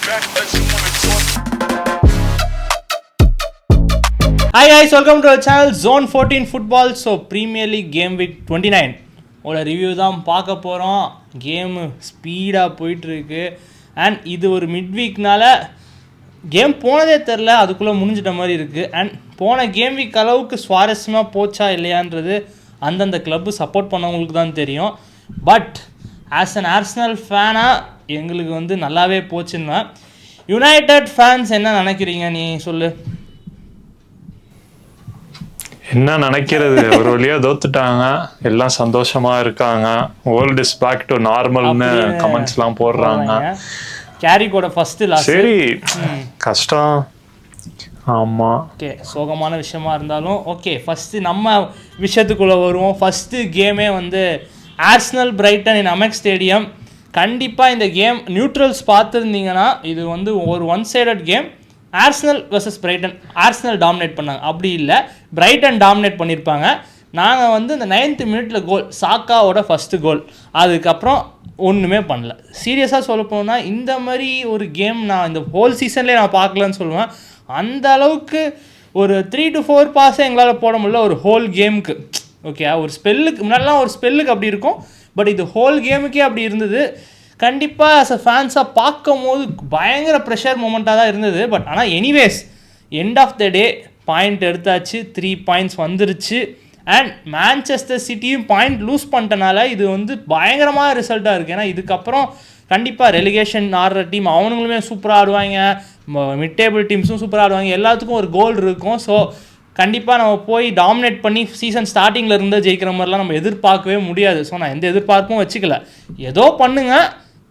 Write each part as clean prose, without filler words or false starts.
Hi guys, welcome to our channel Zone 14 Football. So Premier League Game Week 29 ஓட review தான் பார்க்க போகிறோம். Game ஸ்பீடாக போயிட்டுருக்கு. அண்ட் இது ஒரு மிட் வீக்னால கேம் போனதே தெரில, அதுக்குள்ளே முடிஞ்சிட்ட மாதிரி இருக்குது. அண்ட் போன கேம் வீக் அளவுக்கு சுவாரஸ்யமாக போச்சா இல்லையான்றது அந்தந்த கிளப்பு சப்போர்ட் பண்ணவங்களுக்கு தான் தெரியும். பட் ஆஸ் அன் ஆர்சனல் ஃபேனாக எங்களுக்கு வந்து நல்லாவே போச்சுன்னா. யுனைடெட் ஃபேன்ஸ் என்ன நினைக்கிறீங்க நீ சொல்லு. என்ன நினைக்கிறது, ஒரு வழியா தோத்துட்டாங்க, எல்லாம் சந்தோஷமா இருக்காங்க, வேர்ல்ட் இஸ் பேக் டு நார்மல்னு கமெண்ட்ஸ் எல்லாம் போடுறாங்க. கேரிக்கோட ஃபர்ஸ்ட் லாஸ் சரி, கஷ்டம். ஆமா, ஓகே, சோகமான விஷயமா இருந்தாலும் ஓகே. ஃபர்ஸ்ட் நம்ம விஷயத்துக்குள்ள வருவோம். ஃபர்ஸ்ட் கேமே வந்து ஆர்சனல் பிரைட்டன் இன் அமெக்ஸ் ஸ்டேடியம். கண்டிப்பாக இந்த கேம் நியூட்ரல்ஸ் பார்த்துருந்தீங்கன்னா இது வந்து ஒரு one sided game. Arsenal versus Brayton, Arsenal dominate பண்ணாங்க, அப்படி இல்லை பிரைட்டன் டாமினேட் பண்ணியிருப்பாங்க. நாங்கள் வந்து இந்த 9th மினிட்ல கோல், சாக்காவோட ஃபஸ்ட்டு கோல், அதுக்கப்புறம் ஒன்றுமே பண்ணல. சீரியஸாக சொல்ல போனால் இந்த மாதிரி ஒரு கேம் நான் இந்த ஹோல் சீசன்லேயே நான் பார்க்கலன்னு சொல்லுவேன். அந்த அளவுக்கு ஒரு 3 to 4 பாஸை எங்களால் போட முடியல ஒரு ஹோல் கேமுக்கு. ஓகே, ஒரு ஸ்பெல்லுக்கு முன்னாடிலாம் ஒரு ஸ்பெல்லுக்கு அப்படி இருக்கும், பட் இது ஹோல் கேமுக்கே அப்படி இருந்தது. கண்டிப்பாக ஆஸ் அ ஃபேன்ஸாக பார்க்கும் போது பயங்கர ப்ரெஷர் மூமெண்ட்டாக தான் இருந்தது. பட் ஆனால் anyways end of the day point எடுத்தாச்சு, 3 பாயிண்ட்ஸ் வந்துருச்சு. அண்ட் மான்செஸ்டர் சிட்டியும் பாயிண்ட் லூஸ் பண்ணிட்டனால இது வந்து பயங்கரமான ரிசல்ட்டாக இருக்குது. ஏன்னா இதுக்கப்புறம் கண்டிப்பாக ரெலிகேஷன் ஆடுற டீம் அவனுங்களுமே சூப்பராக ஆடுவாங்க, மிட் டேபிள் டீம்ஸும் சூப்பராக ஆடுவாங்க, எல்லாத்துக்கும் ஒரு கோல் இருக்கும். ஸோ கண்டிப்பாக நம்ம போய் டாமினேட் பண்ணி சீசன் ஸ்டார்டிங்கில் இருந்து ஜெயிக்கிற மாதிரிலாம் நம்ம எதிர்பார்க்கவே முடியாது. ஸோ நான் எந்த எதிர்பார்ப்பும் வச்சுக்கல, ஏதோ பண்ணுங்கள்,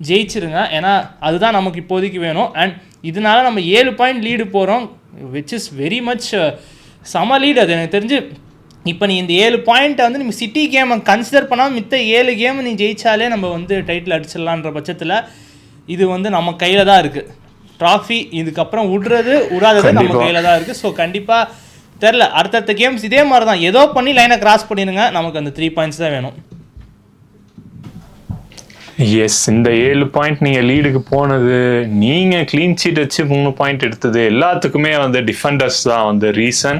ஜெயிச்சிருங்க, ஏன்னா அதுதான் நமக்கு இப்போதைக்கு வேணும். அண்ட் இதனால நம்ம 7 பாயிண்ட் லீடு போகிறோம், விச் இஸ் வெரி மச் சம லீடு. அது எனக்கு தெரிஞ்சு இப்போ நீ இந்த 7 பாயிண்ட்டை வந்து நம்ம சிட்டி கேமை கன்சிடர் பண்ணாமல் மித்த 7 கேம் நீ ஜெயிச்சாலே நம்ம வந்து டைட்டில் அடிச்சிடலான்ற பட்சத்தில் இது வந்து நம்ம கையில் தான் இருக்குது. ட்ராஃபி இதுக்கப்புறம் விடாதது நம்ம கையில் தான் இருக்குது. ஸோ கண்டிப்பாக தெரில, அடுத்தடுத்த கேம்ஸ் இதே மாதிரி தான், ஏதோ பண்ணி லைனை கிராஸ் பண்ணிடுங்க, நமக்கு அந்த 3 பாயிண்ட்ஸ் தான் வேணும். எஸ், இந்த 7 பாயிண்ட் நீங்கள் லீடுக்கு போனது, நீங்கள் க்ளீன் சீட் வச்சு 3 பாயிண்ட் எடுத்தது, எல்லாத்துக்குமே வந்து டிஃபெண்டர்ஸ் தான் வந்து ரீசன்.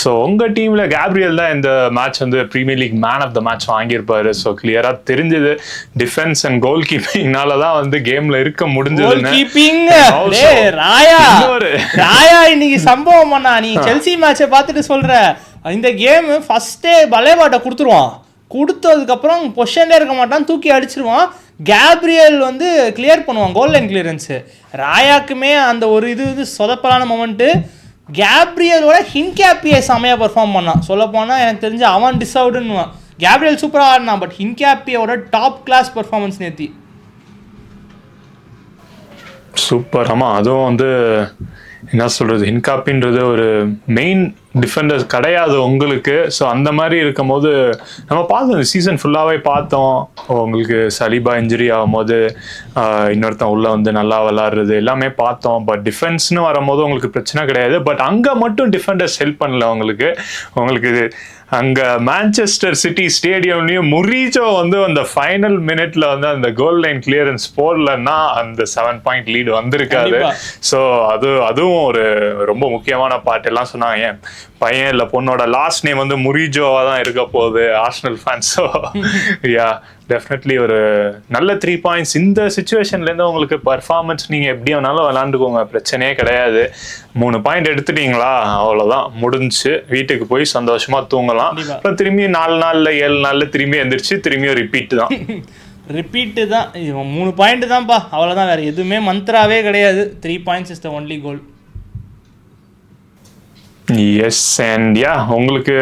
ஸோ உங்கள் டீமில் கேப்ரியல் தான் இந்த மேட்ச் வந்து premier league man of the match வாங்கியிருப்பாரு. ஸோ கிளியராக தெரிஞ்சது டிஃபென்ஸ் அண்ட் கோல் கீப்பிங்னால தான் வந்து கேமில் இருக்க முடிஞ்சதுன்னு. ராயா இன்னைக்கு சம்பவம் பண்ணா, நீ செல்சி மேட்சை பார்த்துட்டு சொல்கிற இந்த கேமு ஃபஸ்ட்டே பலேவாட்டை கொடுத்ததுக்கப்புறம் பொசிஷன்லேயே இருக்க மாட்டான், தூக்கி அடிச்சிருவான். கேப்ரியல் வந்து கிளியர் பண்ணுவான், கோல் லைன் கிளியரன்ஸு. ராயாக்குமே அந்த ஒரு இது சொதப்பலான மொமெண்ட்டு. கேப்ரியலோட ஹின்கேப்பியை செமையாக பர்ஃபார்ம் பண்ணான். சொல்லப்போனால் எனக்கு தெரிஞ்சு அவன் டிசர்வ்டுன்னுவான். கேப்ரியல் சூப்பராக ஆடினான், பட் ஹின்கேப்பியோட டாப் கிளாஸ் பர்ஃபார்மன்ஸ் நேத்தி சூப்பர். ஆமாம், அதுவும் வந்து என்ன சொல்கிறது, ஹின்காப்பின்றது ஒரு மெயின் டிஃபெண்டர்ஸ் கிடையாது உங்களுக்கு. ஸோ அந்த மாதிரி இருக்கும் போது நம்ம பார்த்தோம், சீசன் ஃபுல்லாகவே பார்த்தோம். உங்களுக்கு சலீபா இன்ஜுரி ஆகும் போது இன்னொருத்தன் உள்ளே வந்து நல்லா விளாட்றது எல்லாமே பார்த்தோம். பட் டிஃபென்ஸ்னு வரும்போது உங்களுக்கு பிரச்சனை கிடையாது. பட் அங்கே மட்டும் டிஃபெண்டர்ஸ் ஹெல்ப் பண்ணல உங்களுக்கு அங்கே மான்செஸ்டர் சிட்டி ஸ்டேடியம்லேயும் முரீஜோ வந்து அந்த ஃபைனல் மினிட்ல வந்து அந்த கோல் லைன் கிளியரன்ஸ் போடலன்னா அந்த 7 பாயிண்ட் லீடு வந்திருக்காது. ஸோ அதுவும் ஒரு ரொம்ப முக்கியமான பார்ட். எல்லாம் சொன்னாங்க, ஏன் பையன் இல்லை பொண்ணோட லாஸ்ட் நேம் வந்து முரீஜோவாக தான் இருக்க போகுது Arsenal fans. So yeah, definitely ஒரு நல்ல 3 பாயிண்ட்ஸ். இந்த சுச்சுவேஷன்லேருந்து உங்களுக்கு பர்ஃபார்மன்ஸ் நீங்கள் எப்படி வேணாலும் விளாண்டுக்கோங்க, பிரச்சனையே கிடையாது. 3 பாயிண்ட் எடுத்துட்டீங்களா, அவ்வளோதான், முடிஞ்சு வீட்டுக்கு போய் சந்தோஷமாக தூங்கலாம். அப்புறம் திரும்பி 4 நாளில் 7 நாளில் திரும்பி எந்திரிச்சு திரும்பியும் ரிப்பீட்டு தான். 3 பாயிண்ட் தான்ப்பா, அவ்வளோதான், வேறு எதுவுமே மந்த்ராவே கிடையாது. 3 points is the only goal. Yes, and yeah, உங்களுக்கு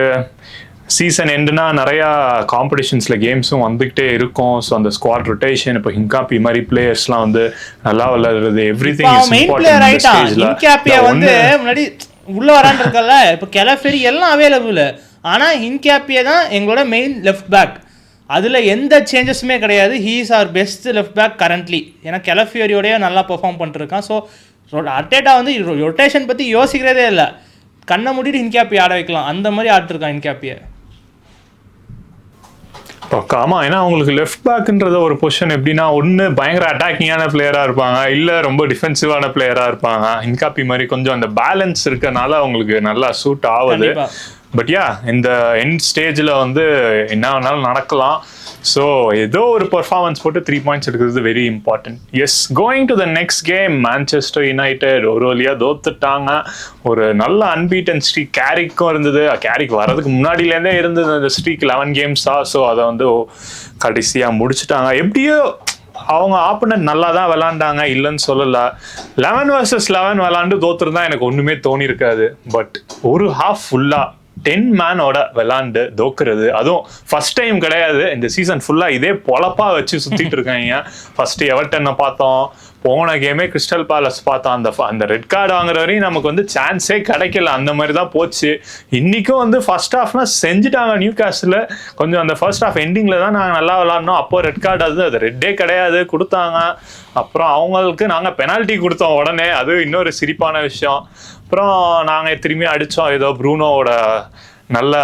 சீசன் எண்டுனா நிறையா காம்படிஷன்ஸில் கேம்ஸும் வந்துக்கிட்டே இருக்கும். ஸோ அந்த ஸ்குவாட் ரொட்டேஷன், இப்போ ஹின்காப்பி மாதிரி பிளேயர்ஸ்லாம் வந்து நல்லா விளையாடுறது, எவ்ரி திங் இஸ் இம்பார்ட்டன்ட். ஹின்காப்பியை வந்து முன்னாடி உள்ள வரான்னு இருக்கல, இப்போ கெலஃபெரி எல்லாம் அவைலபிள். ஆனால் ஹின்காப்பியை தான் எங்களோட மெயின் லெஃப்ட் பேக், அதில் எந்த சேஞ்சஸுமே கிடையாது. He is our best left back currently. ஏன்னா கெலஃபெரியோடய நல்லா பெர்ஃபார்ம் பண்ணிட்டுருக்கான். ஸோ அர்டேட்டா வந்து ரொட்டேஷன் பற்றி யோசிக்கிறதே இல்லை, கண்ணை மூடிட்டு ஹின்காப்பி ஆட வைக்கலாம், அந்த மாதிரி ஆடிட்டுருக்கான் ஹின்காப்பியை. ஆமா, ஏன்னா அவங்களுக்கு லெஃப்ட் பேக்ன்றது ஒரு பொசிஷன் எப்படின்னா, ஒன்று பயங்கர அட்டாக்கிங்கான பிளேயராக இருப்பாங்க, இல்லை ரொம்ப டிஃபென்சிவான பிளேயராக இருப்பாங்க. இன்காப்பி மாதிரி கொஞ்சம் அந்த பேலன்ஸ் இருக்கனால அவங்களுக்கு நல்லா சூட் ஆகுது. பட் யா, இந்த எண்ட் ஸ்டேஜில் வந்து என்ன வேணாலும் நடக்கலாம். ஸோ ஏதோ ஒரு பெர்ஃபார்மன்ஸ் போட்டு 3 பாயிண்ட்ஸ் எடுக்கிறது very important. Yes, going to the next game, Manchester United ஒரு வழியாக தோத்துட்டாங்க. ஒரு நல்ல அன்பீட்டன் ஸ்ட்ரீக் கேரிக்கும் இருந்தது. கேரிக் வர்றதுக்கு முன்னாடியிலேருந்தே இருந்தது அந்த ஸ்ட்ரீக் 11 கேம்ஸா. ஸோ அதை வந்து கடைசியாக முடிச்சுட்டாங்க. எப்படியோ அவங்க ஆப்போனன்ட் நல்லா தான் விளாண்டாங்க, இல்லைன்னு சொல்லலை. 11 vs 11 விளாண்டு தோத்துருந்தா எனக்கு ஒன்றுமே தோணியிருக்காது. பட் ஒரு ஹாஃப் ஃபுல்லாக 10 மேனோட விளாண்டு தோக்குறது, அதுவும் ஃபர்ஸ்ட் டைம் கிடையாது இந்த சீசன் ஃபுல்லாக. இதே பொழப்பா வச்சு சுற்றிட்டு இருக்காங்க. ஃபர்ஸ்ட் எவர்டனை பார்த்தோம், போன கேமே கிறிஸ்டல் பேலஸ் பார்த்தோம். அந்த ரெட் கார்டு வாங்குற வரையும் நமக்கு வந்து சான்ஸே கிடைக்கல, அந்த மாதிரி தான் போச்சு. இன்னைக்கும் வந்து ஃபர்ஸ்ட் ஹாஃப்னா செஞ்சுட்டாங்க நியூ காஸ்டில். கொஞ்சம் அந்த ஃபர்ஸ்ட் ஹாஃப் எண்டிங்கில் தான் நாங்கள் நல்லா விளாட்னோம். அப்போ ரெட் கார்டு அது ரெட்டே கிடையாது கொடுத்தாங்க. அப்புறம் அவங்களுக்கு நாங்கள் பெனால்ட்டி கொடுத்தோம் உடனே, அது இன்னொரு சிரிப்பான விஷயம். அப்புறம் நாங்கள் திரும்பி அடித்தோம் ஏதோ ப்ரூனோவோட நல்ல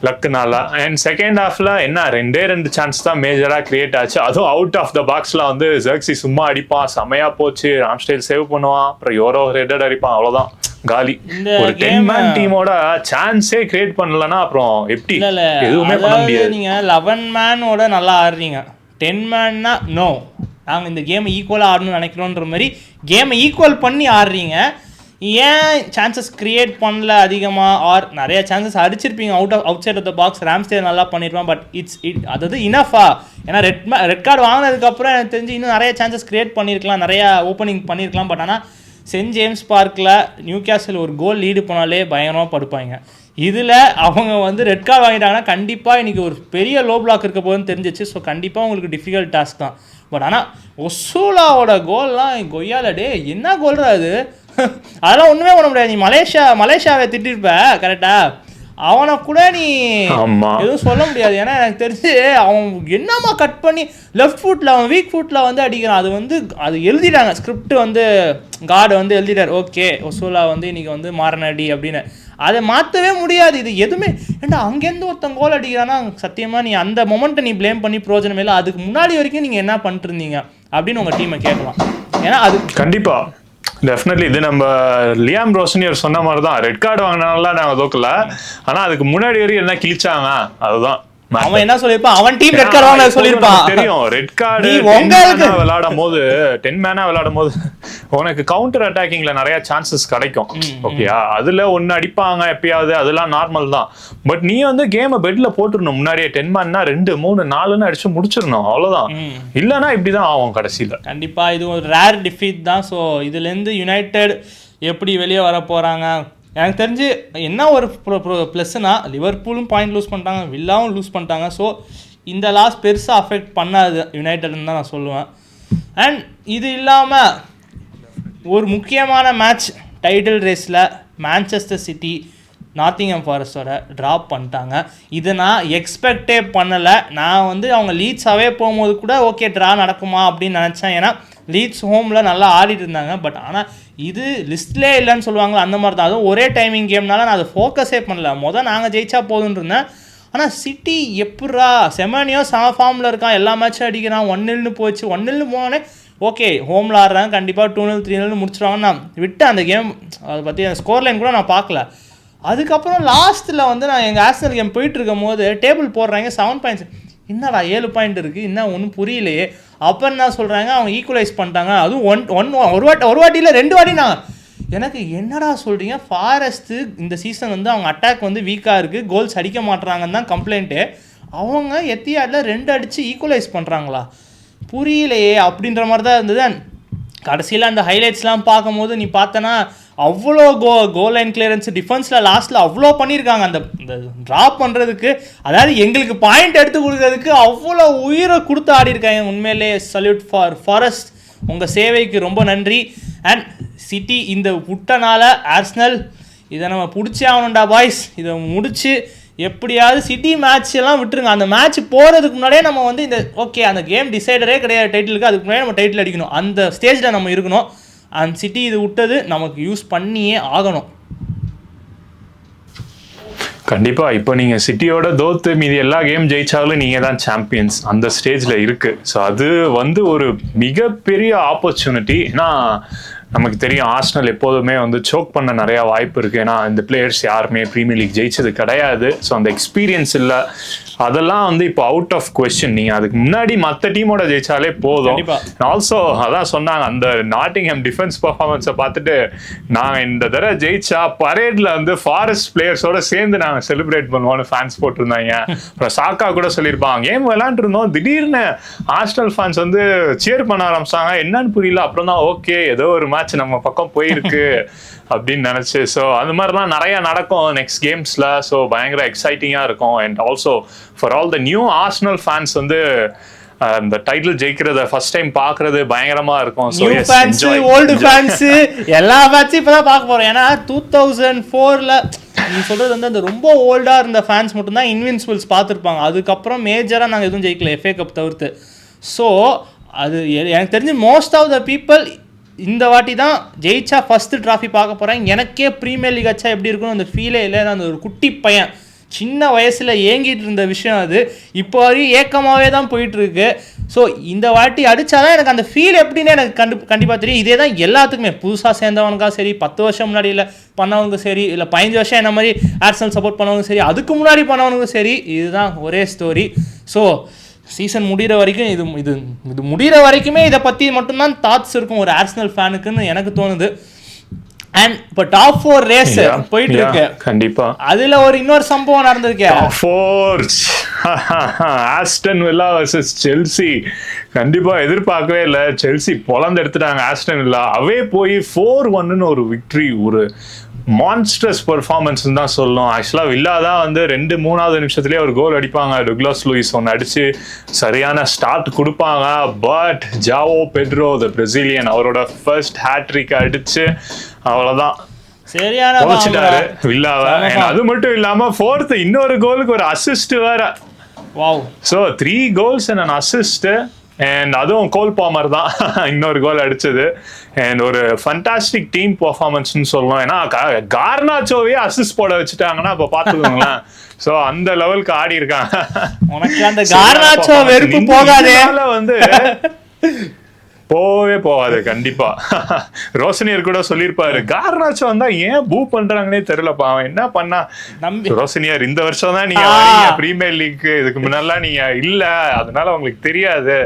லக்குனால. அண்ட் செகண்ட் ஹாஃப்ல என்ன 2 சான்ஸ் தான் மேஜரா கிரியேட் ஆச்சு. அதுவும் அவுட் ஆஃப் த பாக்ஸ்ல வந்து ஜெர்க்ஸி சும்மா அடிப்பான், செமையா போச்சு. ராம்ஸ்டேல் சேவ் பண்ணுவான், அப்புறம் யோரோ ஹெட்டட் அடிப்பான், அவ்வளவுதான் காலி. ஒரு 10 மேன் டீமோட சான்ஸே கிரியேட் பண்ணலன்னா அப்புறம் எப்படி எதுவுமே பண்ண முடியாது. நீங்க 11 மேனோட நல்லா ஆடுறீங்க, 10 மேன்னா நோ, நாங்கள் இந்த கேமை ஈக்குவலாக ஆடணும்னு நினைக்கிறோன்ற மாதிரி கேமை ஈக்குவல் பண்ணி ஆடுறீங்க. ஏன் சான்சஸ் கிரியேட் பண்ணல அதிகமாக? ஆர் நிறைய சான்சஸ் அடிச்சிருப்பீங்க outside of the box. Ramsdale நல்லா பண்ணியிருப்பான். பட் அதாவது இனஃபா? ஏன்னா ரெட் கார்டு வாங்கினதுக்கப்புறம் எனக்கு தெரிஞ்சு இன்னும் நிறைய சான்சஸ் கிரியேட் பண்ணியிருக்கலாம், நிறையா ஓப்பனிங் பண்ணியிருக்கலாம். பட் ஆனால் சென்ட் ஜேம்ஸ் பார்க்கில் நியூ கேஸ்டில் ஒரு கோல் லீடு பண்ணாலே பயங்கரமாக படுப்பாங்க. இதில் அவங்க வந்து ரெட் கார்டு வாங்கிட்டாங்கன்னா கண்டிப்பாக இன்றைக்கி ஒரு பெரிய லோ பிளாக் இருக்க போதுன்னு தெரிஞ்சிச்சு. ஸோ கண்டிப்பாக உங்களுக்கு டிஃபிகல்ட் டாஸ்க் தான். பட் ஆனால் ஒசூலாவோட கோல்லாம் கொய்யால டே என்ன கோல்ரா அது? அதெல்லாம் ஒன்றுமே பண்ண முடியாது. நீ மலேசியாவை திட்டிருப்ப கரெக்டா, அவனை கூட நீ எதுவும் சொல்ல முடியாது. ஏன்னா எனக்கு தெரிஞ்சு அவன் என்னமா கட் பண்ணி லெஃப்ட் ஃபுட்டில், அவன் வீக் ஃபுட்டில் வந்து அடிக்கிறான். அது எழுதிட்டாங்க ஸ்கிரிப்ட் வந்து, கார்டு வந்து எழுதிட்டார், ஓகே ஒசூலா வந்து இன்னைக்கு வந்து மாறனடி அப்படின்னு. அதை மாற்றவே முடியாது. இது எதுவுமே ஏன்டா அங்கேருந்து ஒருத்தன் கோல் அடிக்கிறான்னா சத்தியமாக நீ அந்த மொமெண்ட்டை நீ ப்ளேம் பண்ணி பிரோஜனம் இல்லை. அதுக்கு முன்னாடி வரைக்கும் நீங்கள் என்ன பண்ணிட்டு இருந்தீங்க அப்படின்னு உங்கள் டீமை கேட்கலாம். ஏன்னா அது கண்டிப்பாக டெஃபினெட்லி இது நம்ம லியாம் ரோசனியர் சொன்ன மாதிரி தான். ரெட் கார்டு வாங்கினால நாங்கள் தோக்கல, ஆனால் அதுக்கு முன்னாடி வரைக்கும் என்ன கிழிச்சாங்க அதுதான். அவன் என்ன சொல்லிருப்பான், அவன் டீம் ரெட் கார்டு வாங்க சொல்லிருப்பான். தெரியும் ரெட் கார்டு விளையாடும் போது 10 மேனா விளையாடும் போது உனக்கு கவுண்டர் அட்டாக்கிங்ல நிறைய சான்சஸ் கிடைக்கும். ஓகேயா, அதுல ஒன்னு அடிப்பாங்க எப்பயாவது, அதெல்லாம் நார்மல் தான். பட் நீ வந்து கேமை பெட்ல போட்டுருணும் முன்னாடியே. 10 மேன்னா 2, 3, 4 அடிச்சு முடிச்சிடணும், அவ்வளவுதான். இல்லைன்னா இப்படிதான் ஆகும் கடைசியில. கண்டிப்பா இது ஒரு ரேர் டிஃபீட் தான். ஸோ இதுல இருந்து யுனைடெட் எப்படி வெளியே வர போறாங்க? எனக்கு தெரிஞ்சு என்ன ஒரு ப்ளஸ்னா, லிவர்பூலும் பாயிண்ட் லூஸ் பண்ணிட்டாங்க, வில்லாவும் லூஸ் பண்ணிட்டாங்க. ஸோ இந்த லாஸ் பெருசாக அஃபெக்ட் பண்ணாது யுனைடெட்னு தான் நான் சொல்லுவேன். அண்ட் இது இல்லாமல் ஒரு முக்கியமான மேட்ச் டைட்டில் ரேஸில் மான்செஸ்டர் சிட்டி நாட்டிங்ஹாம் ஃபாரஸ்டோட ட்ராப் பண்ணிட்டாங்க. இதை நான் எக்ஸ்பெக்டே பண்ணலை. நான் வந்து அவங்க லீட்ஸாகவே போகும்போது கூட ஓகே ட்ரா நடக்குமா அப்படின்னு நினச்சேன். ஏன்னா லீட்ஸ் ஹோமில் நல்லா ஆடிட்டு இருந்தாங்க. பட் ஆனால் இது லிஸ்ட்லே இல்லைன்னு சொல்லுவாங்க, அந்த மாதிரி தான். அதுவும் ஒரே டைமிங் கேம்னால நான் அதை ஃபோக்கஸே பண்ணல. நாங்கள் ஜெயிச்சா போதுன்னு இருந்தேன். ஆனால் சிட்டி எப்படா செமனியோ ஃபார்மில் இருக்கான், எல்லா மேட்சும் அடிக்கிறான். 1-0 போச்சு. 1-0 போனோடனே ஓகே ஹோமில் ஆடுறாங்க, கண்டிப்பாக 2-0 3-0 முடிச்சிடுவாங்கன்னு நான் விட்டேன் அந்த கேம். அதை பற்றி அந்த ஸ்கோர் லைன் கூட நான் பார்க்கல. அதுக்கப்புறம் லாஸ்ட்டில் வந்து நான் எங்கள் ஆர்சனல் கேம் போயிட்டு இருக்கும் போது டேபிள் போடுறாங்க 7 பாயிண்ட்ஸ். என்னடா 7 பாயிண்ட் இருக்குது, என்ன ஒன்றும் புரியலையே. அப்போ என்ன சொல்கிறாங்க, அவங்க ஈக்குவலைஸ் பண்ணிட்டாங்க. அதுவும் ஒரு வாட்டியில் 2 வாட்டி. நான் எனக்கு என்னடா சொல்கிறீங்க, ஃபாரஸ்ட்டு இந்த சீசன் வந்து அவங்க அட்டாக் வந்து வீக்காக இருக்குது, கோல்ஸ் அடிக்க மாட்டுறாங்கன்னு தான் கம்ப்ளைண்ட்டு. அவங்க எத்தியாடில் 2 அடித்து ஈக்குவலைஸ் பண்ணுறாங்களா, புரியலையே அப்படின்ற மாதிரி தான் இருந்தது. கடைசியில் அந்த ஹைலைட்ஸ்லாம் பார்க்கும்போது நீ பார்த்தனா அவ்வளோ கோல் லைன் கிளியரன்ஸ் டிஃபென்ஸில் லாஸ்ட்டில் அவ்வளோ பண்ணியிருக்காங்க. அந்த ட்ராப் பண்ணுறதுக்கு, அதாவது எங்களுக்கு பாயிண்ட் எடுத்து கொடுக்கறதுக்கு அவ்வளோ உயிரை கொடுத்து ஆடிருக்காங்க. உண்மையிலே சல்யூட் ஃபார் ஃபாரஸ்ட், உங்கள் சேவைக்கு ரொம்ப நன்றி. அண்ட் சிட்டி இந்த விட்டனால ஆர்சனல் இதை நம்ம பிடிச்சே ஆகணும்டா பாய்ஸ். இதை முடிச்சு எப்படியாவது சிட்டி மேட்ச் எல்லாம் விட்டுருங்க. அந்த மேட்ச் போகிறதுக்கு முன்னாடியே நம்ம வந்து இந்த ஓகே அந்த கேம் டிசைடரே கிடையாது டைட்டிலுக்கு, அதுக்கு முன்னாடியே நம்ம டைட்டில் அடிக்கணும், அந்த ஸ்டேஜில் நம்ம இருக்கணும். அண்ட் சிட்டி இது விட்டது நமக்கு யூஸ் பண்ணியே ஆகணும். கண்டிப்பா இப்போ நீங்க சிட்டியோட தோத்து மீதி எல்லா கேம் ஜெயிச்சாலும் நீங்க தான் சாம்பியன்ஸ் அந்த ஸ்டேஜ்ல இருக்கு. ஸோ அது வந்து ஒரு மிகப்பெரிய ஆப்பர்ச்சுனிட்டி. ஏன்னா நமக்கு தெரியும் ஆர்சனல் எப்போதுமே வந்து சோக் பண்ண நிறைய வாய்ப்பு இருக்கு. ஏன்னா இந்த பிளேயர்ஸ் யாருமே பிரீமியர் லீக் ஜெயிச்சது கிடையாது. ஸோ அந்த எக்ஸ்பீரியன்ஸ் இல்லை, அதெல்லாம் வந்து இப்போ அவுட் ஆஃப் கொஸ்டின். நீங்க அதுக்கு முன்னாடி மற்ற டீமோட ஜெயிச்சாலே போதும். ஆல்சோ அதான் சொன்னாங்க, அந்த நாட்டிங்ஹாம் டிஃபென்ஸ் பர்ஃபார்மன்ஸை பார்த்துட்டு நாங்கள் இந்த தடவை ஜெயிச்சா பரேட்ல வந்து ஃபாரஸ்ட் பிளேயர்ஸோட சேர்ந்து நாங்கள் செலிப்ரேட் பண்ணுவோம்னு ஃபேன்ஸ் போட்டிருந்தாங்க. அப்புறம் சாக்கா கூட சொல்லியிருப்பாங்க, கேம் விளையாண்டுருந்தோம் திடீர்னு ஆர்சனல் ஃபேன்ஸ் வந்து சியர் பண்ண ஆரம்பிச்சாங்க, என்னன்னு புரியல. அப்புறம் தான் ஓகே ஏதோ ஒரு மேட்ச் நம்ம பக்கம் போயிருக்கு அப்படின்னு நினைச்சு. ஸோ அது மாதிரிலாம் நிறைய நடக்கும் நெக்ஸ்ட் கேம்ஸ்ல. ஸோ பயங்கர எக்ஸைட்டிங்கா இருக்கும். And also for all the new Arsenal fans வந்து இந்த டைட்டில் ஜெயிக்கிறத ஃபர்ஸ்ட் டைம் பாக்குறது பயங்கரமா இருக்கும். நியூ ஃபேன்ஸ், ஓல்டு ஃபேன்ஸ் எல்லா மேட்சும் இப்பதான் பார்க்க போறோம். ஏன்னா 2004ல நீ சொல்றது வந்து அந்த ரொம்ப ஓல்டா இருந்த ஃபேன்ஸ் மட்டும் தான் இன்வின்சிபிள்ஸ் பார்த்துருப்பாங்க. அதுக்கப்புறம் மேஜரா நாங்கள் எதுவும் ஜெயிக்கல FA கப் தவிர்த்து. ஸோ அது எனக்கு தெரிஞ்சு மோஸ்ட் ஆஃப் த பீப்புள் இந்த வாட்டி தான் ஜெயிச்சா ஃபர்ஸ்ட் ட்ராஃபி பார்க்க போகிறேன். எனக்கே ப்ரீமியர் லீக் அச்சா எப்படி இருக்குன்னு அந்த ஃபீலே இல்லை. அந்த ஒரு குட்டி பையன் சின்ன வயசில் ஏங்கிட்டு இருந்த விஷயம் அது இப்போ வரையும் ஏக்கமாகவே தான் போயிட்டுருக்கு. ஸோ இந்த வாட்டி அடித்தாதான் எனக்கு அந்த ஃபீல் எப்படின்னு எனக்கு கண்டிப்பாக தெரியும். இதே தான் எல்லாத்துக்குமே, புதுசாக சேர்ந்தவனுக்கா சரி, 10 வருஷம் முன்னாடி இல்லை பண்ணவங்க சரி, இல்லை 15 வருஷம் என்ன மாதிரி ஆர்சனல் சப்போர்ட் பண்ணவங்க சரி, அதுக்கு முன்னாடி பண்ணவனுக்கும் சரி, இதுதான் ஒரே ஸ்டோரி. ஸோ சீசன் முடிகிற வரைக்கும் இது இது இது முடிகிற வரைக்குமே இதை பற்றி மட்டும்தான் தாட்ஸ் இருக்கும் ஒரு ஆர்சனல் ஃபேனுக்குன்னு எனக்கு தோணுது. அண்ட் இப்போ டாப் 4 ரேஸ் போயிட்டு இருக்கு. கண்டிப்பா அதுல ஒரு இன்னொரு சம்பவம் நடந்திருக்கு. Top 4 Aston villa versus Chelsea. கண்டிப்பா எதிர்பார்க்கவே இல்லை. செல்சி பொலந்து எடுத்துட்டாங்க ஆஸ்டன் வில்லா. அவே போய் 4-1 ஒரு விக்டரி. ஒரு மான்ஸ்டர்ஸ் பெர்ஃபார்மன்ஸ் தான் சொல்லணும். ஆக்சுவலாக வில்லா தான் வந்து 2-3வது நிமிஷத்துலேயே ஒரு கோல் அடிப்பாங்க. டுக்ளாஸ் லூயிஸ் ஒன்று அடிச்சு சரியான ஸ்டார்ட் கொடுப்பாங்க. But Joao Pedro the Brazilian அவரோட ஃபர்ஸ்ட் ஹேட்ரிக் அடிச்சு அவ்வளோதான் சரியான போச்சுட்டாரு வில்லாவை. அது மட்டும் இல்லாம 4th இன்னொரு கோலுக்கு ஒரு அசிஸ்ட் வேற. Wow. So 3 goals and an assist. And அதுவும் கோல் பாமர் தான் இன்னொரு கோல் அடிச்சது. அண்ட் ஒரு ஃபண்டாஸ்டிக் டீம் பர்ஃபார்மன்ஸ்னு சொல்லணும். ஏன்னா கார்னாச்சோவே அசிஸ்ட் போட வச்சுட்டாங்கன்னா அப்போ பார்த்துக்கோங்களேன். ஸோ அந்த லெவலுக்கு ஆடி இருக்காங்க. உனக்கு அந்த கார்னாச்சோ வெறுப்பு போகாதே வந்து போவே போவாது கண்டிப்பா. ரோஷனியர் கூட சொல்லியிருப்பாரு, கார்னாச்சோ வந்தா ஏன் பூ பண்றாங்கன்னே தெரியலப்பா, அவன் என்ன பண்ணா. ரோஷனியர் இந்த வருஷம் தான் நீங்க பிரீமியர் லீக், இதுக்கு முன்னெல்லாம் நீங்க இல்ல, அதனால உங்களுக்கு தெரியாது.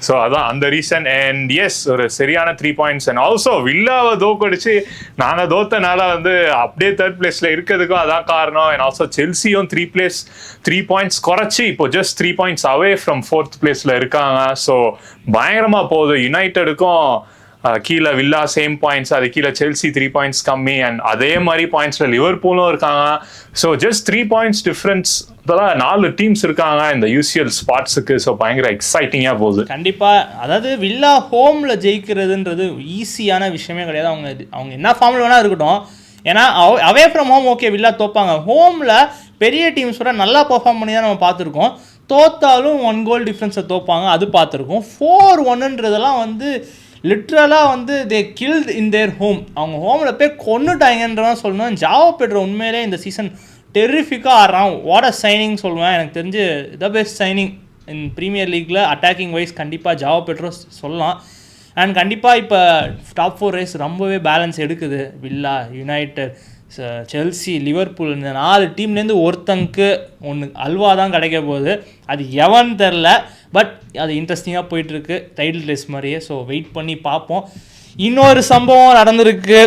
ஸோ அதான் அந்த ரீசன். அண்ட் எஸ் ஒரு சரியான 3 points. அண்ட் ஆல்சோ வில்லாவை தோக்கடிச்சு நாங்கள் தோத்தனால வந்து அப்படியே 3rd பிளேஸ்ல இருக்கிறதுக்கும் அதான் காரணம். அண்ட் ஆல்சோ செல்சியும் 3 points குறைச்சி இப்போ just 3 points away from 4th பிளேஸ்ல இருக்காங்க. ஸோ பயங்கரமா போகுது. யுனைட்டடுக்கும் கீழே வில்லா சேம் பாயிண்ட்ஸ், அது கீழே செல்சி 3 points கம்மி. அண்ட் அதே மாதிரி பாயிண்ட்ஸ்ல லிவர்பூலும் இருக்காங்க. So just 3 points difference. இப்போதான் 4 டீம்ஸ் இருக்காங்க இந்த யூசிஎல் ஸ்பாட்ஸுக்கு. ஸோ பயங்கர எக்ஸைட்டிங்காக போகுது. கண்டிப்பாக. அதாவது வில்லா ஹோமில் ஜெயிக்கிறதுன்றது ஈஸியான விஷயமே கிடையாது. அவங்க என்ன ஃபார்மில் வேணால் இருக்கட்டும். ஏன்னா away from home okay Villa தோப்பாங்க. ஹோமில் பெரிய டீம்ஸோட நல்லா பெர்ஃபார்ம் பண்ணி தான் நம்ம பார்த்துருக்கோம். தோத்தாலும் 1 goal டிஃப்ரென்ஸை தோப்பாங்க, அது பார்த்துருக்கோம். 4-1ன்றதெல்லாம் வந்து லிட்ரலாக வந்து தே கில்ட் இன் தேர் ஹோம். அவங்க ஹோமில் போய் கொண்டுட்டாங்கன்றதான் சொல்லணும். ஜாவோ பெட்ரோ உண்மையிலே இந்த சீசன் டெரிஃபிக்காக ஆடுறான். வாட் அ சைனிங் சொல்லுவேன். எனக்கு தெரிஞ்சு the best signing in premier லீக்கில் அட்டாக்கிங் வைஸ் கண்டிப்பாக ஜாவோ பெட்ரோ சொல்லலாம். அண்ட் கண்டிப்பாக இப்போ டாப் 4 ரேஸ் ரொம்பவே பேலன்ஸ் எடுக்குது. வில்லா, யுனைடெட், செல்சி, லிவர்பூல், இந்த 4 டீம்லேருந்து ஒருத்தனுக்கு ஒன்று அல்வா தான் கிடைக்க போகுது. அது எவன் தெரில. பட் அது இன்ட்ரெஸ்டிங்காக போயிட்டுருக்கு டைட்டில் ரேஸ் மாதிரியே. ஸோ வெயிட் பண்ணி பார்ப்போம். இன்னொரு சம்பவம் நடந்திருக்கு.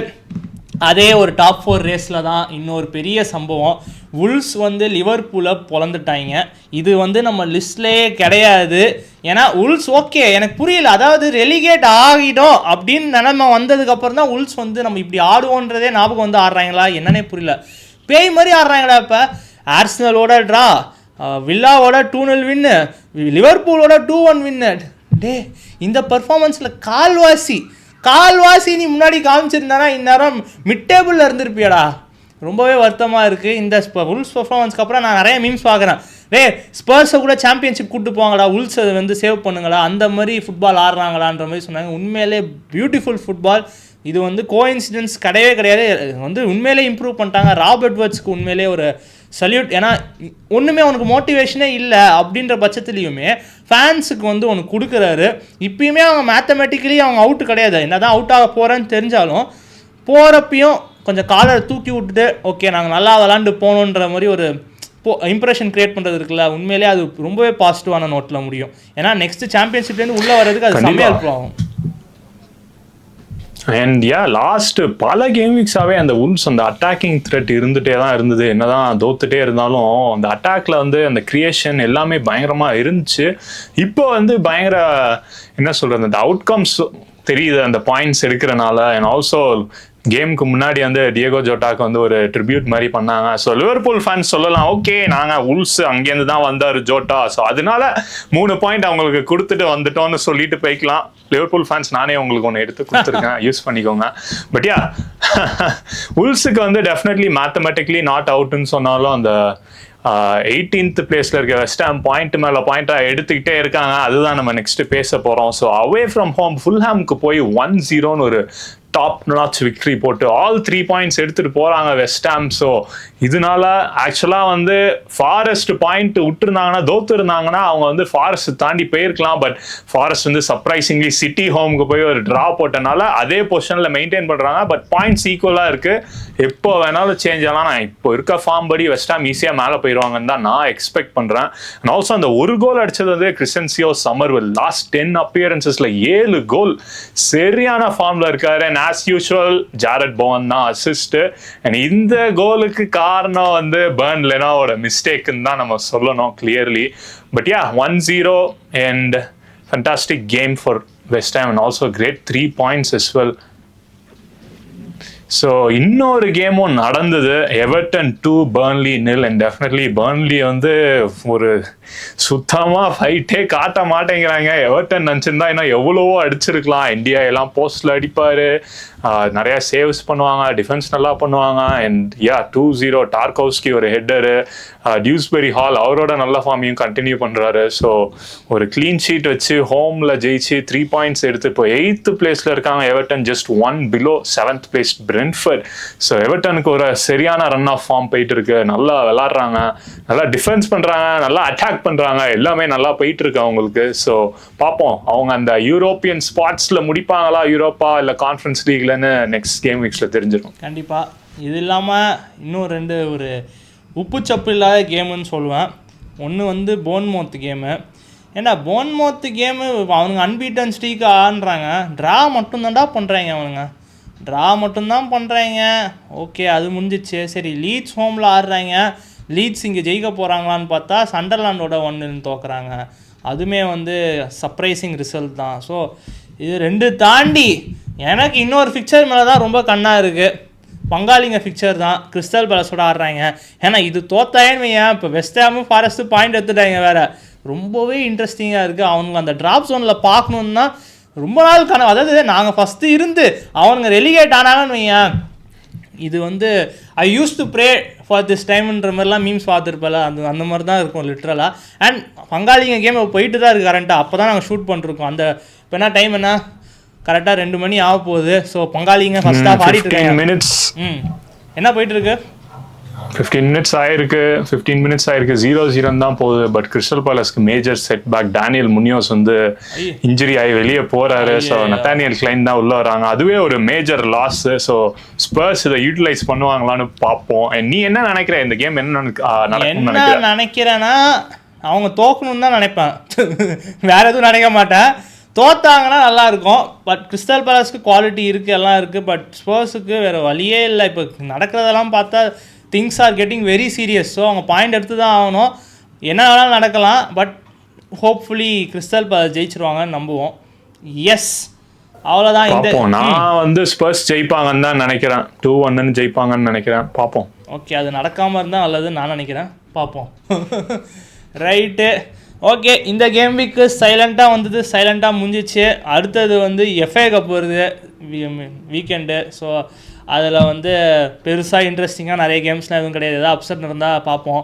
அதே ஒரு டாப் 4 ரேஸில் தான் இன்னொரு பெரிய சம்பவம். வுல்ஸ் வந்து லிவர்பூலை பொழந்துட்டாங்க. இது வந்து நம்ம லிஸ்ட்லேயே கிடையாது. ஏன்னா வுல்ஸ் ஓகே எனக்கு புரியல. அதாவது ரெலிகேட் ஆகிடும் அப்படின்னு நிலைமை வந்ததுக்கப்புறம் தான் வுல்ஸ் வந்து நம்ம இப்படி ஆடுவோன்றதே ஞாபகம் வந்து ஆடுறாங்களா என்னன்னே புரியல. பேய் மாதிரி ஆடுறாங்களா. இப்போ ஆர்சனலோட ட்ரா, வில்லாவோட 2-0 வின்னு, லிவர்பூலோட 2-1 வின்னு. டே இந்த பர்ஃபார்மன்ஸில் கால்வாசி நீ முன்னாடி காமிச்சிருந்தானா இந்நேரம் மிட் டேபிளில் இருந்திருப்பியடா. ரொம்பவே வருத்தமாக இருக்குது. இந்த வுல்ஸ் பர்ஃபார்மன்ஸ்க்கு அப்புறம் நான் நிறைய மீம்ஸ் பார்க்குறேன். ஸ்பர்ஸை கூட சாம்பியன்ஷிப் கூப்பிட்டு போவாங்கடா, வுல்ஸ் அதை வந்து சேவ் பண்ணுங்களா, அந்த மாதிரி ஃபுட்பால் ஆடுறாங்களான்ற மாதிரி சொன்னாங்க. உண்மையிலே பியூட்டிஃபுல் ஃபுட்பால். இது வந்து கோஇன்சிடென்ஸ் கிடையவே கிடையாது. வந்து உண்மையிலே இம்ப்ரூவ் பண்ணிட்டாங்க. ராப் எட்வர்ட்ஸ்க்கு உண்மையிலே ஒரு சல்யூட். ஏன்னா ஒன்றுமே அவனுக்கு மோட்டிவேஷனே இல்லை அப்படின்ற பட்சத்துலேயுமே ஃபேன்ஸுக்கு வந்து ஒன்று கொடுக்குறாரு. இப்பயுமே அவங்க மேத்தமெட்டிக்கலி அவங்க அவுட்டு கிடையாது, என்ன தான் அவுட் ஆக போகிறேன்னு தெரிஞ்சாலும் போகிறப்பையும் கொஞ்சம் காலரை தூக்கி விட்டுட்டு ஓகே நாங்கள் நல்லா விளாண்டு போகணுன்ற மாதிரி ஒரு இம்ப்ரெஷன் கிரியேட் பண்ணுறது இருக்குல்ல, உண்மையிலே அது ரொம்பவே பாசிட்டிவான நோட்டில் முடியும். ஏன்னா நெக்ஸ்ட் சாம்பியன்ஷிப்லேருந்து உள்ளே வர்றதுக்கு அது செம்மையாக ஹெல்ப் ஆகும். அண்ட் லாஸ்ட் பல கேம் வீக்ஸாகவே அந்த உல்ஸ் அந்த அட்டாக்கிங் த்ரெட் இருந்துகிட்டே தான் இருந்தது. என்னதான் தோத்துட்டே இருந்தாலும் அந்த அட்டாக்ல வந்து அந்த கிரியேஷன் எல்லாமே பயங்கரமாக இருந்துச்சு. இப்போ வந்து பயங்கர என்ன சொல்கிறது, அந்த அவுட்கம்ஸ் தெரியுது அந்த பாயிண்ட்ஸ் எடுக்கிறனால. அண்ட் ஆல்சோ கேமுக்கு முன்னாடி வந்து டியேகோ ஜோட்டாக்கு வந்து ஒரு ட்ரிபியூட் மாதிரி பண்ணாங்க. ஸோ லிவர்பூல் ஃபேன்ஸ் சொல்லலாம், ஓகே நாங்கள் உல்ஸ் அங்கேருந்து தான் வந்தார் ஜோட்டா, ஸோ அதனால 3 பாயிண்ட் அவங்களுக்கு கொடுத்துட்டு வந்துட்டோம்னு சொல்லிட்டு போய்க்கலாம். லிவர்பூல் ஃபேன்ஸ் நானே உங்களுக்கு ஒன்று எடுத்து கொடுத்துருக்கேன், யூஸ் பண்ணிக்கோங்க. பட் உல்ஸுக்கு வந்து டெஃபினெட்லி மேத்தமெட்டிக்லி நாட் அவுட்னு சொன்னாலும் அந்த 18th பிளேஸ்ல இருக்க வெஸ்ட் ஹாம் பாயிண்ட் மேல பாயிண்டா எடுத்துக்கிட்டே இருக்காங்க. அதுதான் நம்ம நெக்ஸ்ட் பேச போறோம். ஸோ அவே ஃப்ரம் ஹோம் ஃபுல்ஹாம்க்கு போய் 1-0 ஒரு டாப் நாட்ச் விக்டரி போட்டு ஆல் 3 பாயிண்ட்ஸ் எடுத்துட்டு போறாங்க வெஸ்ட் ஹாம். ஸோ இதனால ஆக்சுவலா வந்து ஃபாரஸ்ட் பாயிண்ட் விட்டுருந்தாங்கன்னா தோத்து இருந்தாங்கன்னா அவங்க வந்து ஃபாரஸ்ட் தாண்டி போயிருக்கலாம். பட் ஃபாரஸ்ட் வந்து சர்ப்ரைசிங்லி சிட்டி ஹோம்க்கு போய் ஒரு டிரா போட்டனால அதே பொசிஷன்ல மெயின்டைன் பண்றாங்க. பட் பாயிண்ட்ஸ் ஈக்குவலா இருக்கு, எப்போ வேணாலும் சேஞ்ச் ஆகலாம். நான் இப்போ இருக்க ஃபார்ம் படி வெஸ்ட் ஹாம் ஈஸியா மேலே போயிடுவாங்கன்னு தான் நான் எக்ஸ்பெக்ட் பண்றேன். அண்ட் ஆல்சோ அந்த ஒரு கோல் அடிச்சது வந்து கிறிஸ்டன்சியோ சமர்வெல் லாஸ்ட் 10 அப்பியரன்சஸ்ல 7 கோல், சரியான ஃபார்ம்ல இருக்காரு. as usual ஜாரட் போவன் தான் அசிஸ்ட். அண்ட் இந்த கோலுக்கு காரணம் வந்து பெர்ன் லெனாவோட மிஸ்டேக்குன்னு தான் நம்ம சொல்லணும் clearly. But 1-0 and fantastic game for West Ham and also great 3 points as well. So இன்னொரு கேமும் நடந்தது, Everton 2 Burnley 0. And definitely Burnley வந்து ஒரு சுத்தமாக ஃபைட்டே காட்ட மாட்டேங்கிறாங்க. எவர்டன் நினச்சிருந்தா இன்னும் எவ்வளவோ அடிச்சிருக்கலாம். இந்தியா எல்லாம் போஸ்டில் அடிப்பார், நிறையா சேவ்ஸ் பண்ணுவாங்க, டிஃபென்ஸ் நல்லா பண்ணுவாங்க. அண்ட் 2-0 டார்கோவ்ஸ்கி ஒரு ஹெட்டரு, டியூஸ்பெரி ஹால் அவரோட நல்ல ஃபார்மையும் கண்டினியூ பண்ணுறாரு. ஸோ ஒரு க்ளீன் ஷீட் வச்சு ஹோமில் ஜெயிச்சு 3 பாயிண்ட்ஸ் எடுத்து இப்போ 8th பிளேஸில் இருக்காங்க. Everton just 1 below 7th place Brentford. So எவர்டனுக்கு ஒரு சரியான ரன் ஆஃப் ஃபார்ம் போயிட்டு இருக்கு, நல்லா விளாட்றாங்க, நல்லா டிஃபென்ஸ் பண்ணுறாங்க, நல்லா அட்டாக் பண்ணுறாங்க, எல்லாமே நல்லா போயிட்டு இருக்கு அவங்களுக்கு. ஸோ பார்ப்போம் அவங்க அந்த யூரோப்பியன் ஸ்பாட்ஸில் முடிப்பாங்களா யூரோப்பா இல்லை கான்ஃபரன்ஸ் லீக்லன்னு நெக்ஸ்ட் கேம் வீக்ஸில் தெரிஞ்சிடும் கண்டிப்பாக. இது இல்லாமல் இன்னும் 2 ஒரு உப்புச்சப்பு இல்லாத கேமுன்னு சொல்லுவேன். ஒன்று வந்து போன்மவுத் கேமு. ஏன்னா போன்மவுத் கேமு அவனுங்க அன்பீட்டன் ஸ்ட்ரீக்கு ஆடுறாங்க, ட்ரா மட்டும்தான்டா பண்ணுறாங்க அவனுங்க, ட்ரா மட்டும்தான் பண்ணுறாங்க. ஓகே அது முடிஞ்சிச்சு. சரி லீட்ஸ் ஹோமில் ஆடுறாங்க, லீட்ஸ் இங்கே ஜெயிக்க போகிறாங்களான்னு பார்த்தா சண்டர்லாண்டோட 1-0 தோக்குறாங்க. அதுவுமே வந்து சர்ப்ரைசிங் ரிசல்ட் தான். ஸோ இது 2 தாண்டி எனக்கு இன்னொரு ஃபிக்சர் மேலே தான் ரொம்ப கண்ணாக இருக்குது. பங்காளிங்க ஃபிக்சர் தான், கிறிஸ்டல் பேலஸோட ஆடுறாங்க. ஏன்னா இது தோத்தாயன்னு வையன், இப்போ வெஸ்ட் ஹாமும் ஃபாரஸ்ட்டு பாயிண்ட் எடுத்துட்டாங்க வேறு. ரொம்பவே இன்ட்ரெஸ்டிங்காக இருக்குது. அவனுங்க அந்த ட்ராப் ஜோனில் பார்க்கணுன்னு தான் ரொம்ப நாள் கனவு. அதாவது நாங்கள் ஃபஸ்ட்டு இருந்து அவனுங்க ரெலிகேட் ஆனாங்கன்னு வையன், இது வந்து I use to pray for this டைம்ன்ற மாதிரிலாம் மீம்ஸ் பார்த்துருப்பல, அந்த மாதிரி தான் இருக்கும் லிட்ரலாக. அண்ட் பங்காளிங்க கேம் போயிட்டு தான் இருக்குது கரண்ட்டாக. அப்போ தான் நாங்கள் ஷூட் பண்ணிருக்கோம். அந்த இப்போ என்ன டைம் என்ன கரெக்டாக 2 மணி ஆக போகுது. ஸோ பங்காளிங்க ஃபஸ்ட்டாக ஆடிட்டு இருக்காங்க. என்ன போயிட்டு இருக்கு? 15 மினிட்ஸ் ஆயிருக்கு. 0-0 தான் போகுது. பட் கிறிஸ்டல் பேலஸ்க்கு major setback. Daniel Munoz வந்து இன்ஜுரி ஆகி வெளியே போறாரு. ஸோ நத்தானியல் கிளைன் தான் உள்ள வராங்க. அதுவே ஒரு மேஜர் லாஸ். ஸோ ஸ்பர்ஸ் இதை யூட்டிலைஸ் பண்ணுவாங்களான்னு பார்ப்போம். நீ என்ன நினைக்கிற இந்த கேம் என்ன நினைக்கிறேன்னா அவங்க தோக்கணும்னு தான் நினைப்பேன், வேற எதுவும் நினைக்க மாட்டேன். தோத்தாங்கன்னா நல்லா இருக்கும். பட் கிறிஸ்டல் பேலஸ்க்கு குவாலிட்டி இருக்குது, எல்லாம் இருக்குது. பட் ஸ்பர்ஸுக்கு வேறு வழியே இல்லை. இப்போ நடக்கிறதெல்லாம் பார்த்தா things are getting very serious. So அவங்க பாயிண்ட் எடுத்து தான் ஆகணும். என்ன வேணாலும் நடக்கலாம். பட் ஹோப்ஃபுல்லி கிறிஸ்டல் பேலஸ் ஜெயிச்சிருவாங்கன்னு நம்புவோம். எஸ் அவ்வளோதான். இந்த நான் வந்து ஸ்பர்ஸ் ஜெயிப்பாங்கன்னு தான் நினைக்கிறேன். 2-1 ஜெயிப்பாங்கன்னு நினைக்கிறேன். பார்ப்போம். ஓகே அது நடக்காமல் இருந்தால் நல்லதுன்னு நான் நினைக்கிறேன். பார்ப்போம். Right okay. இந்த கேம் வீக்கு சைலண்ட்டாக வந்தது, சைலண்ட்டாக முடிஞ்சிச்சு. அடுத்தது வந்து எஃப்ஏ கப் வருது வீக்கெண்டு. ஸோ அதில் வந்து பெருசாக இன்ட்ரெஸ்டிங்காக நிறைய கேம்ஸ்லாம் எதுவும் கிடையாது. ஏதாவது அப்செட் இருந்தால் பார்ப்போம்.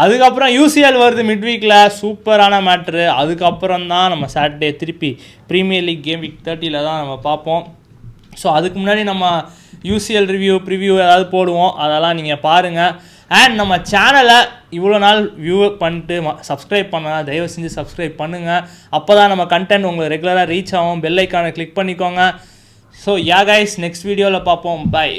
அதுக்கப்புறம் யூசிஎல் வருது மிட் வீக்கில், சூப்பரான மேட்ரு. அதுக்கப்புறம் தான் நம்ம சாட்டர்டே திருப்பி ப்ரீமியர் லீக் கேம் வீக் 30 தான் நம்ம பார்ப்போம். ஸோ அதுக்கு முன்னாடி நம்ம யூசிஎல் ரிவ்யூ ப்ரிவ்யூ ஏதாவது போடுவோம், அதெல்லாம் நீங்கள் பாருங்கள். அண்ட் நம்ம சேனலை இவ்வளோ நாள் வியூ பண்ணிட்டு சப்ஸ்கிரைப் பண்ணலாம், தயவு செஞ்சு சப்ஸ்கிரைப் பண்ணுங்கள். அப்போ தான் நம்ம கண்டென்ட் உங்களுக்கு ரெகுலராக ரீச் ஆகும். பெல் ஐக்கானை கிளிக் பண்ணிக்கோங்க. ஸோ யா கைஸ், நெக்ஸ்ட் வீடியோவில் பார்ப்போம். பை.